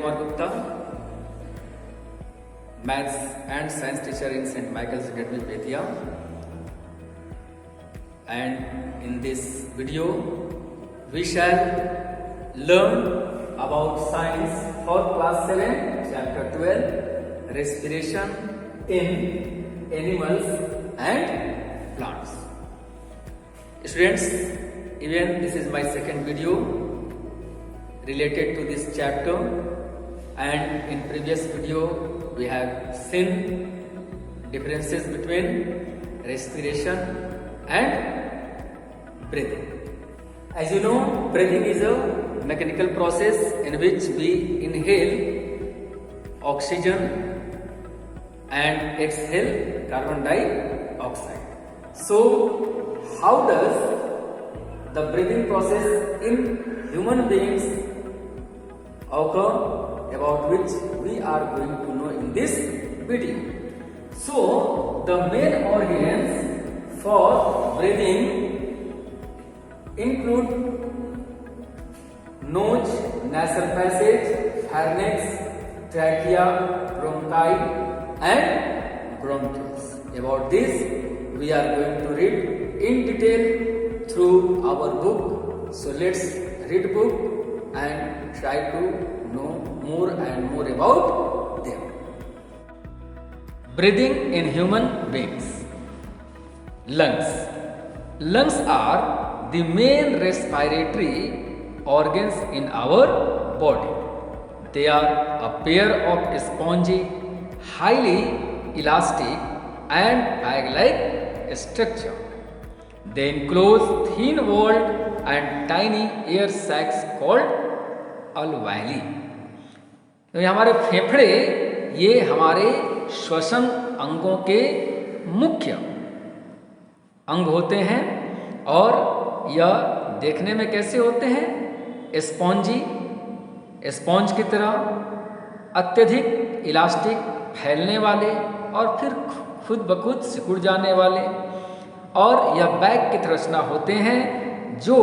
Kumar Gupta, Maths and Science teacher in St. Michael's Academy, Bethiya. And in this video, we shall learn about science for class 7, chapter 12, respiration in animals and plants. Students, even this is my second video related to this chapter, and in previous video we have seen differences between respiration and breathing. As you know, breathing is a mechanical process in which we inhale oxygen and exhale carbon dioxide. So, how does the breathing process in human beings occur, about which we are going to know in this video. So, the main organs for breathing include nose, nasal passage, pharynx, trachea, bronchi and bronchus. About this we are going to read in detail through our book. So let's read book and try to know more and more about them. Breathing in human beings. Lungs. Lungs are the main respiratory organs in our body. They are a pair of spongy, highly elastic and bag-like structure. They enclose thin-walled and tiny air sacs called alveoli. तो ये हमारे फेफड़े, ये हमारे श्वसन अंगों के मुख्य अंग होते हैं और यह देखने में कैसे होते हैं? स्पॉन्ज की तरह अत्यधिक इलास्टिक, फैलने वाले और फिर खुद ब खुद सिकुड़ जाने वाले, और यह बैग की रचना होते हैं जो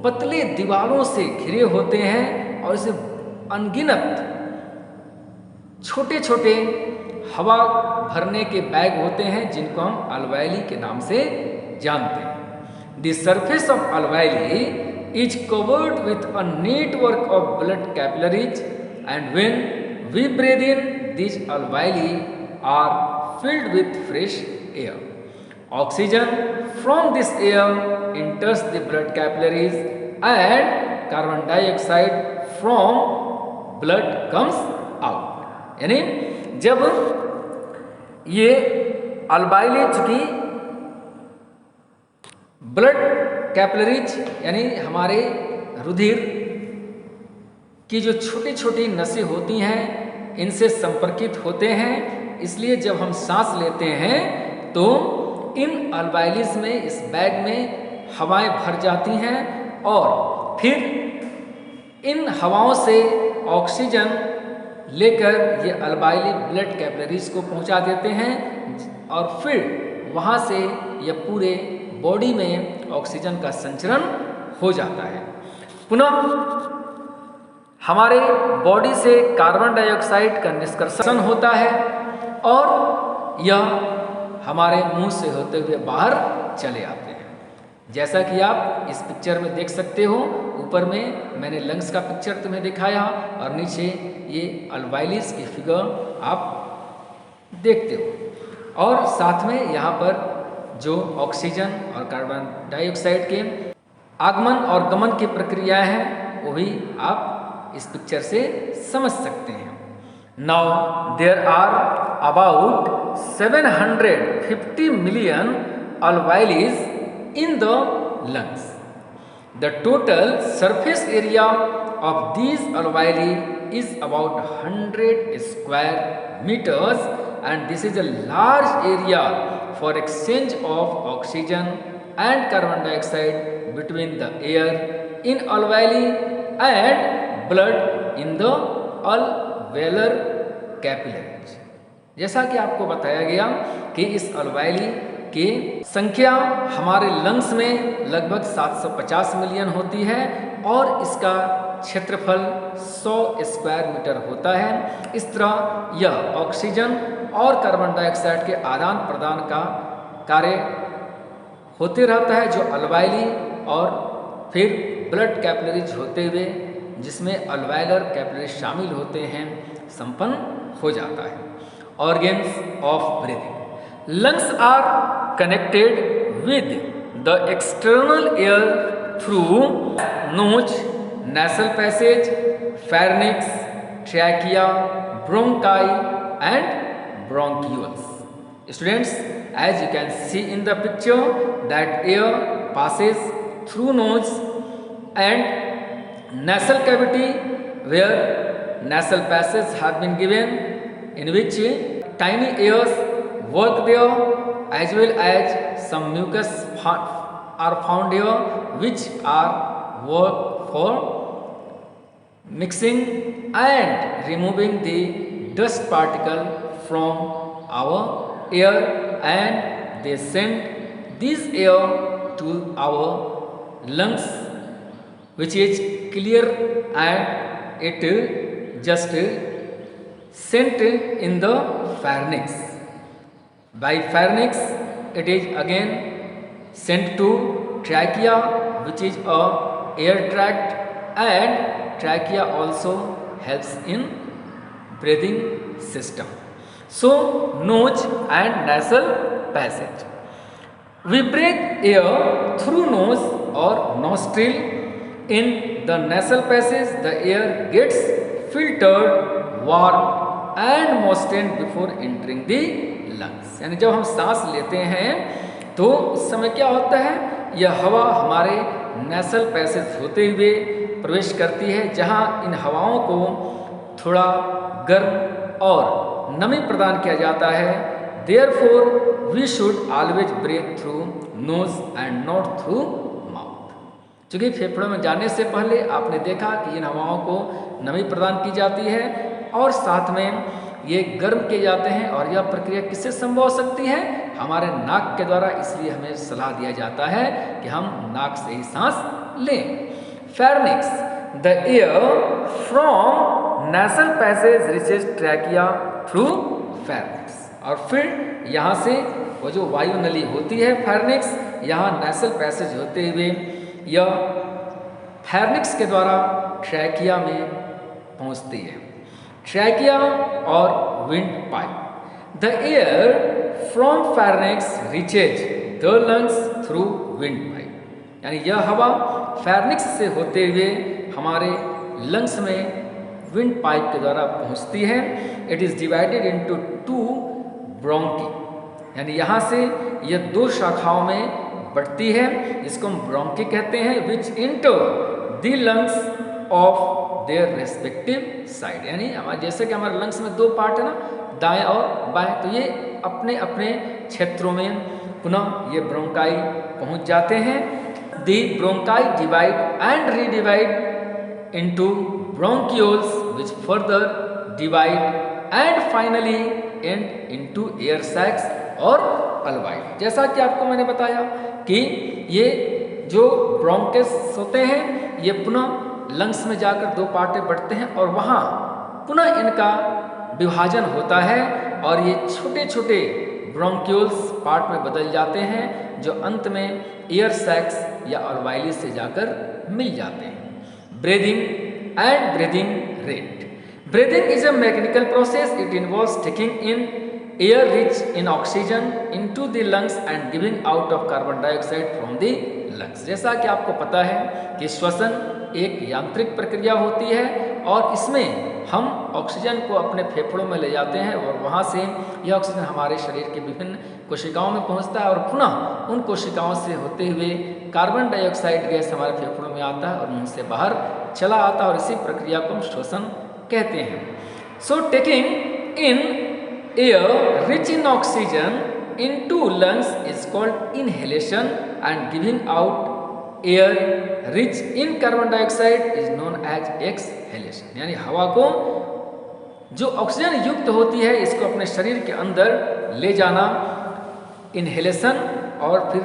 पतले दीवारों से घिरे होते हैं और इसे अनगिनत छोटे छोटे हवा भरने के बैग होते हैं जिनको हम alveoli के नाम से जानते हैं. The surface of alveoli is covered with a network of blood capillaries, and when we breathe in, these alveoli are filled with fresh air. Oxygen from this air enters the blood capillaries and carbon dioxide from blood comes out. यानी जब ये alveoli चूंकि blood capillaries यानी हमारे रुधिर की जो छोटी छोटी नसें होती हैं इनसे संपर्कित होते हैं, इसलिए जब हम सांस लेते हैं तो इन alveolis में, इस बैग में हवाएं भर जाती हैं और फिर इन हवाओं से ऑक्सीजन लेकर ये alveoli ब्लड कैपिलरीज को पहुंचा देते हैं और फिर वहां से यह पूरे बॉडी में ऑक्सीजन का संचरण हो जाता है. पुनः हमारे बॉडी से कार्बन डाइऑक्साइड का निष्कर्षण होता है और यह हमारे मुंह से होते हुए बाहर चले आते हैं. जैसा कि आप इस पिक्चर में देख सकते हो, ऊपर में मैंने लंग्स का पिक्चर तुम्हें दिखाया और नीचे ये alveolis की फिगर आप देखते हो, और साथ में यहाँ पर जो ऑक्सीजन और कार्बन डाइऑक्साइड के आगमन और गमन की प्रक्रियाएं हैं वो भी आप इस पिक्चर से समझ सकते हैं. Now there are about 750 million alveolis in the lungs. The total surface area of these alveoli is about 100 square meters, and this is a large area for exchange of oxygen and carbon dioxide between the air in alveoli and blood in the alveolar capillaries. जैसा कि आपको बताया गया कि इस alveoli की संख्या हमारे लंग्स में लगभग 750 मिलियन होती है और इसका क्षेत्रफल 100 स्क्वायर मीटर होता है। इस तरह यह ऑक्सीजन और कार्बन डाइऑक्साइड के आदान प्रदान का कार्य होते रहता है, जो अल्वाइली और फिर ब्लड कैपिलरीज होते हुए, जिसमें अल्वाइलर कैपिलरीज शामिल होते हैं, संपन्न हो जाता है। Organs of breathing. Lungs are connected with the external air through nose, nasal passage, pharynx, trachea, bronchi and bronchioles. Students, as you can see in the picture, that air passes through nose and nasal cavity, where nasal passages have been given, in which tiny airs work there, as well as some mucus are found here, which are work for mixing and removing the dust particle from our air, and they send this air to our lungs, which is clear, and it just sent in the pharynx. By pharynx it is again sent to trachea, which is a air tract, and trachea also helps in breathing system. So nose and nasal passage. We breathe air through nose or nostril. In the nasal passage the air gets filtered, warmed and moistened before entering the lungs. यानी जब हम सांस लेते हैं तो उस समय क्या होता है, यह हवा हमारे नेसल पैसेज होते हुए प्रवेश करती है, जहां इन हवाओं को थोड़ा गर्म और नमी प्रदान किया जाता है। Therefore we should always breathe through nose and not through mouth. चूँकि फेफड़ों में जाने से पहले आपने देखा कि इन हवाओं को नमी प्रदान की जाती है और साथ में ये गर्म किए जाते हैं, और यह प्रक्रिया किससे संभव हो सकती है, हमारे नाक के द्वारा। इसलिए हमें सलाह दिया जाता है कि हम नाक से ही सांस लें। Pharynx, the air from nasal passage reaches trachea through pharynx। और फिर यहाँ से वो जो वायु नली होती है pharynx, यहाँ nasal passage होते हुए यह pharynx के द्वारा trachea में पहुँचती है। Trachea और windpipe, the air from pharynx reaches the lungs through windpipe। यानी यह हवा फेर्निक्स से होते हुए हमारे लंग्स में विंड पाइप के द्वारा पहुंचती है। It is divided into 2 bronchi, यानी यहाँ से यह 2 शाखाओं में बढ़ती है, जिसको हम ब्रोंकी कहते हैं, which enter the lungs of their respective side. यानी हमारे जैसे कि हमारे लंग्स में 2 पार्ट है ना, दाएं और बाएं, तो ये अपने अपने क्षेत्रों में पुनः ये ब्रोंकाई पहुंच जाते हैं। The bronchi divide and redivide into bronchioles, which further divide and finally end into air sacs और alveoli। जैसा कि आपको मैंने बताया कि ये जो ब्रोंकस होते हैं ये पुनः लंग्स में जाकर 2 पार्ट में बढ़ते हैं और वहाँ पुनः इनका विभाजन होता है और ये छोटे छोटे ब्रोंक्यूल्स पार्ट में बदल जाते हैं, जो अंत में एयर सैक्स या अल्वाइली से जाकर मिल जाते हैं। Breathing and breathing rate. Breathing is a mechanical process. It involves taking in air rich in oxygen into the lungs and giving out of carbon dioxide from the lungs. जैसा कि आपको पता है कि श्वसन एक यांत्रिक प्रक्रिया होती है और इसमें हम ऑक्सीजन को अपने फेफड़ों में ले जाते हैं और वहाँ से यह ऑक्सीजन हमारे शरीर के विभिन्न कोशिकाओं में पहुँचता है और पुनः उन कोशिकाओं से होते हुए कार्बन डाइऑक्साइड गैस हमारे फेफड़ों में आता है और मुंह से बाहर चला आता है और इसी प्रक्रिया को हम श्वसन कहते हैं। So taking in air rich in oxygen into lungs is called inhalation and giving out air rich in carbon dioxide is known as exhalation. यानी हवा को जो ऑक्सीजन युक्त होती है इसको अपने शरीर के अंदर ले जाना इनहेलेशन, और फिर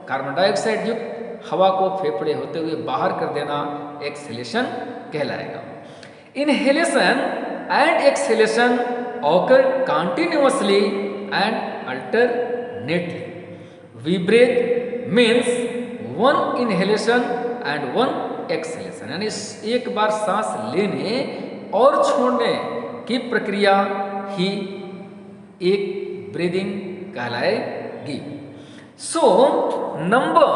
कार्बन डाइऑक्साइड युक्त हवा को फेफड़े होते हुए बाहर कर देना एक्सहेलेशन कहलाएगा। Inhalation and exhalation occur continuously and alternately. We breathe means one inhalation and one exhalation, यानी एक बार सांस लेने और छोड़ने की प्रक्रिया ही एक ब्रीदिंग कहलाएगी। So number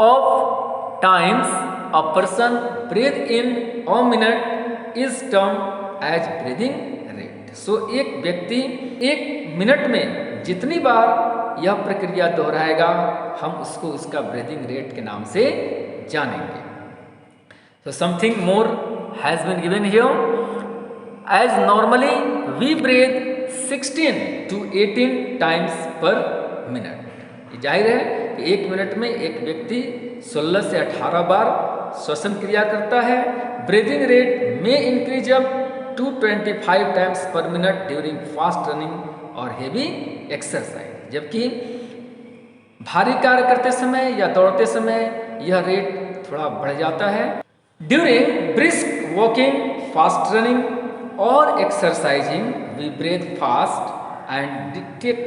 of times a person breath in a minute is termed as breathing rate. सो एक व्यक्ति एक मिनट में जितनी बार यह प्रक्रिया दोहराएगा हम उसको उसका ब्रीदिंग रेट के नाम से जानेंगे। So something more has been given here. As normally we breathe 16 to 18 times per minute. ये जाहिर है कि एक मिनट में एक व्यक्ति 16 से 18 बार श्वसन क्रिया करता है। ब्रीदिंग रेट में increase up to 25 times per minute during fast running और हेवी एक्सरसाइज। जबकि भारी कार्य करते समय या दौड़ते समय यह रेट थोड़ा बढ़ जाता है। During brisk walking, fast running और exercising we breathe fast and take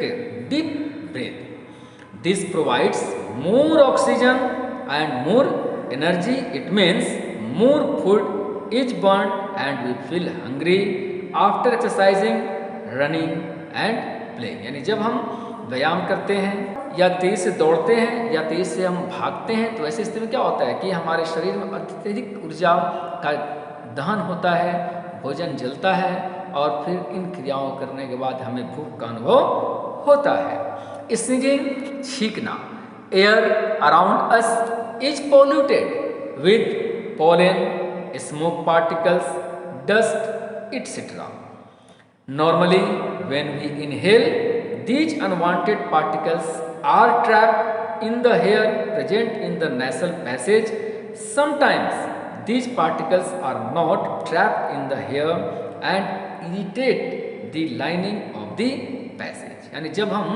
deep breath. This provides more oxygen and more energy. It means more food is burn and we feel hungry after exercising, running and playing. यानी जब हम व्यायाम करते हैं या तेज से दौड़ते हैं या तेज से हम भागते हैं तो ऐसी स्थिति में क्या होता है कि हमारे शरीर में अत्यधिक ऊर्जा का दहन होता है, भोजन जलता है और फिर इन क्रियाओं करने के बाद हमें भूख का अनुभव होता है। स्नीजिंग, छींकना। Air around us is polluted with pollen, smoke particles, dust etcetera. Normally when we inhale, these unwanted particles are trapped in the air present in the nasal passage. Sometimes these particles are not trapped in the air and irritate the lining of the passage. यानी जब हम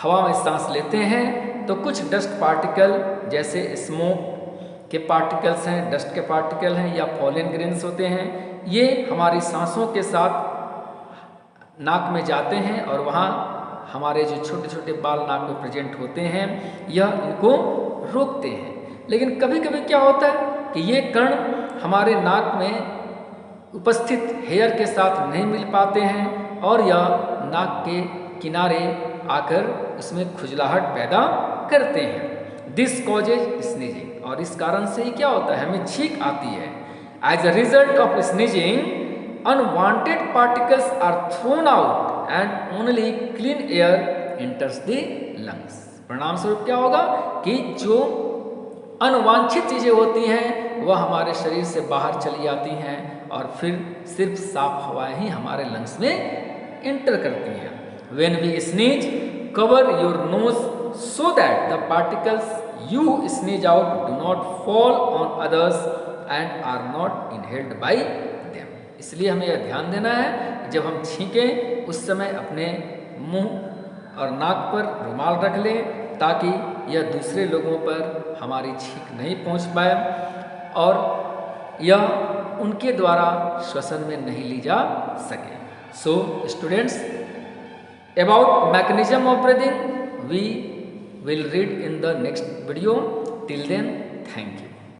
हवा में सांस लेते हैं तो कुछ डस्ट पार्टिकल जैसे स्मोक के पार्टिकल्स हैं, डस्ट के पार्टिकल हैं या पॉलन ग्रेन्स होते हैं, ये हमारी सांसों के साथ नाक में जाते हैं और वहाँ हमारे जो छोटे छोटे बाल नाक में प्रेजेंट होते हैं यह इनको रोकते हैं। लेकिन कभी कभी क्या होता है कि ये कण हमारे नाक में उपस्थित हेयर के साथ नहीं मिल पाते हैं और यह नाक के किनारे आकर उसमें खुजलाहट पैदा करते हैं। दिस कॉजेज स्नीजिंग, और इस कारण से ही क्या होता है हमें छींक आती है। As a result of sneezing unwanted particles are thrown out and only clean air enters the lungs. परिणाम स्वरूप क्या होगा कि जो अनवांछित चीजें होती हैं वह हमारे शरीर से बाहर चली जाती हैं और फिर सिर्फ साफ हवाएं ही हमारे लंग्स में एंटर करती हैं। When we sneeze, cover your nose so that the particles you sneeze out do not fall on others and are not inhaled by them. इसलिए हमें यह ध्यान देना है जब हम छींकें उस समय अपने मुंह और नाक पर रुमाल रख लें ताकि यह दूसरे लोगों पर हमारी छींक नहीं पहुंच पाए और यह उनके द्वारा श्वसन में नहीं ली जा सके। So students, about mechanism of breathing we will read in the next video. Till then, thank you.